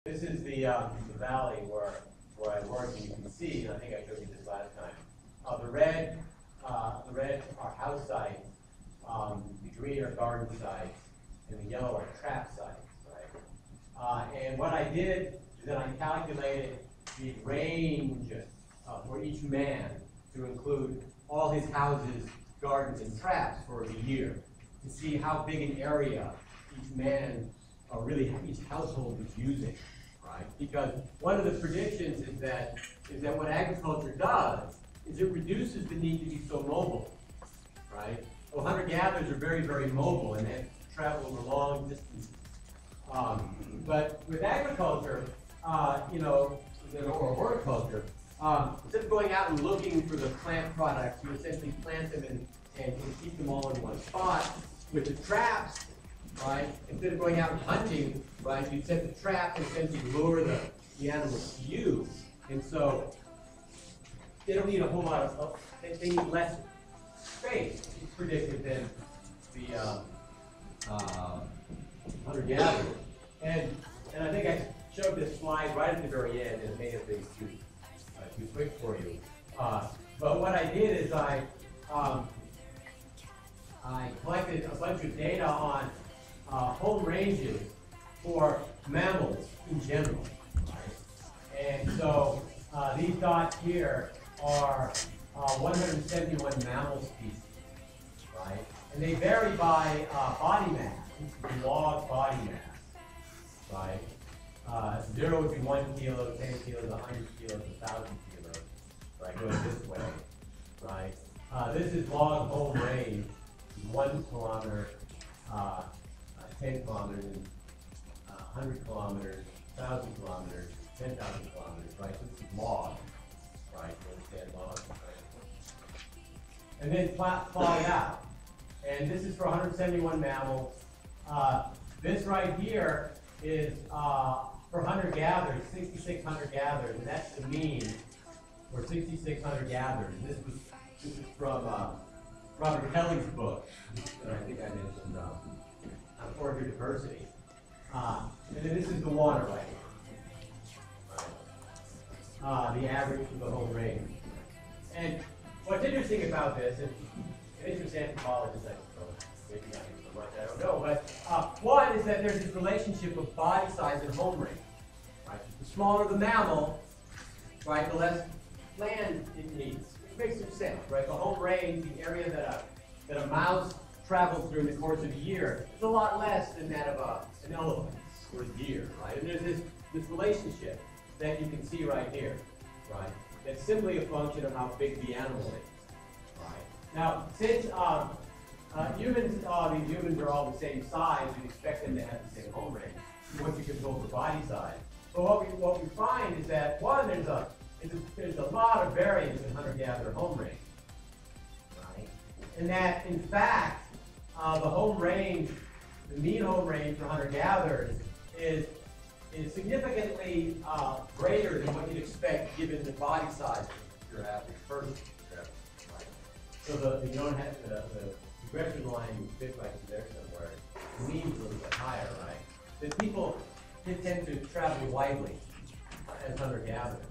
This is the valley where I work, and you can see, and I think I showed you this last time. The red are house sites, the green are garden sites, and the yellow are trap sites, right? And what I did is that I calculated the range for each man to include all his houses, gardens, and traps for the year to see how big an area each man, or really each household is using, right? Because one of the predictions is that what agriculture does is it reduces the need to be so mobile, right? Well, hunter-gatherers are very, very mobile and they travel over long distances. But with agriculture, or horticulture, instead of going out and looking for the plant products, you essentially plant them and keep them all in one spot. With the traps, right, instead of going out and hunting, right, you set the trap and essentially lure the animals to you. And so they don't need a whole lot of, they need less space, it's predicted, than the hunter-gatherers. And I think I showed this slide right at the very end, and it may have been too quick for you. But what I did is I collected a bunch of data on home ranges for mammals in general. Right? And so these dots here are 171 mammal species, right? And they vary by body mass, log body mass, right? 0 would be 1 kilo, 10 kilos, 100 kilos, 1,000 kilos, right? Going this way, right? This is log home range, 1 kilometer, 10 kilometers, 100 kilometers, 1,000 kilometers, 10,000 kilometers, right? So this is log, right? You understand log, right? And then plot it out. And this is for 171 mammals. This right here is for hunter-gatherers, 66 hunter-gatherers, and that's the mean for 66 hunter-gatherers. This is from Robert Kelly's book, that I think I mentioned, on foraging diversity. And then this is the water right here. Right. The average for the whole range. And what's interesting about this, and an interesting anthropologist, I suppose, maybe not even so much, I don't know, but one is that there's this relationship of body size and home range. Right? The smaller the mammal, right, the less land it needs. Makes some sense, right? The home range, the area that a mouse travels during the course of a year, is a lot less than that of an elephant or a deer, right? And there's this relationship that you can see right here, right? That's simply a function of how big the animal is, right? Now, since humans, these humans are all the same size, you'd expect them to have the same home range once you control the body size. But what we find is that, one, there's a lot of variance in hunter-gatherer home range, right? And that, in fact, the home range, the mean home range for hunter-gatherers is significantly greater than what you'd expect given the body size of your average person. Right? So you don't have the regression line would fit right there somewhere. The mean's a little bit higher, right? But people tend to travel widely as hunter-gatherers.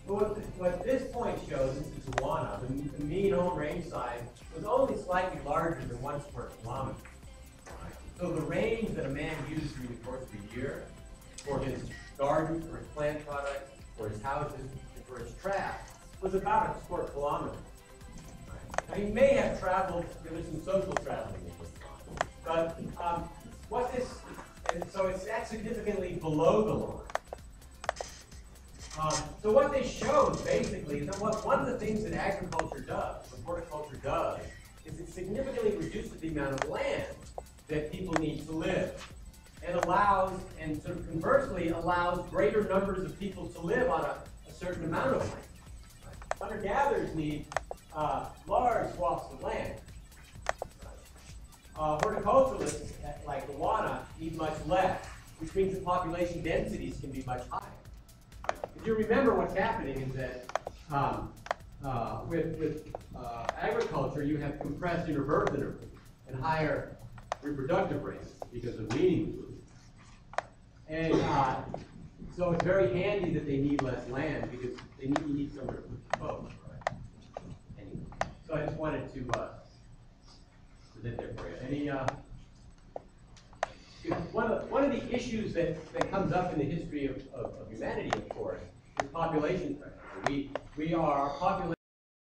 What this point shows, this is Tijuana, the mean home range size was only slightly larger than 1 square kilometer. Right? So the range that a man used during the course of a year for his garden, for his plant products, for his houses, and for his traps was about 1 square kilometer. Right? Now he may have traveled, there was some social traveling in this time, but what this, and so that's significantly below the line. So what this shows, basically, is that one of the things that agriculture does, what horticulture does, is it significantly reduces the amount of land that people need to live, and allows, and sort of conversely, allows greater numbers of people to live on a certain amount of land. Hunter-gatherers need large swaths of land. Horticulturalists, like Tijuana, need much less, which means the population densities can be much higher. If you remember, what's happening is that with agriculture, you have compressed interbirth intervals and higher reproductive rates because of weaning food. And so it's very handy that they need less land because you need somewhere to put the boat. Anyway, so I just wanted to present there for you. Any one of the issues that comes up in the history of humanity, of course, is population pressure. Our population